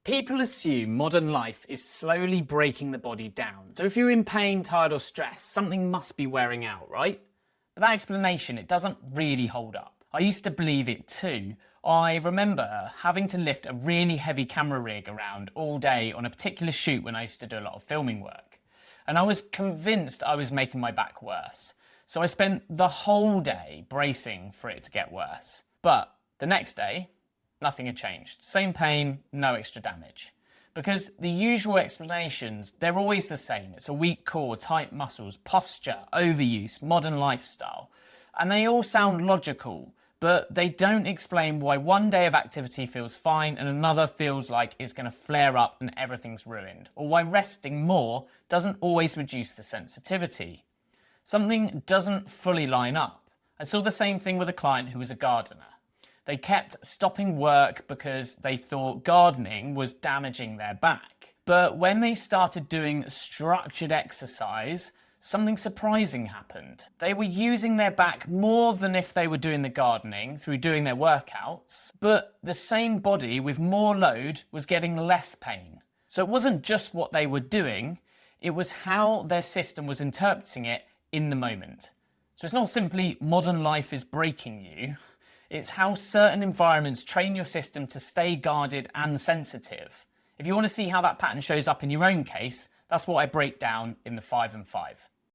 People assume modern life is slowly breaking the body down. So if you're in pain, tired or stressed, something must be wearing out, right? But that explanation, it doesn't really hold up. I used to believe it too. I remember having to lift a really heavy camera rig around all day on a particular shoot when I used to do a lot of filming work. And I was convinced I was making my back worse. So I spent the whole day bracing for it to get worse. But the next day, nothing had changed. Same pain, no extra damage. Because the usual explanations, they're always the same. It's a weak core, tight muscles, posture, overuse, modern lifestyle. And they all sound logical, but they don't explain why one day of activity feels fine and another feels like it's going to flare up and everything's ruined. Or why resting more doesn't always reduce the sensitivity. Something doesn't fully line up. I saw the same thing with a client who was a gardener. They kept stopping work because they thought gardening was damaging their back. But when they started doing structured exercise, something surprising happened. They were using their back more than if they were doing the gardening through doing their workouts, but the same body with more load was getting less pain. So it wasn't just what they were doing, it was how their system was interpreting it in the moment. So it's not simply modern life is breaking you. It's how certain environments train your system to stay guarded and sensitive. If you want to see how that pattern shows up in your own case, that's what I break down in the 5 and 5.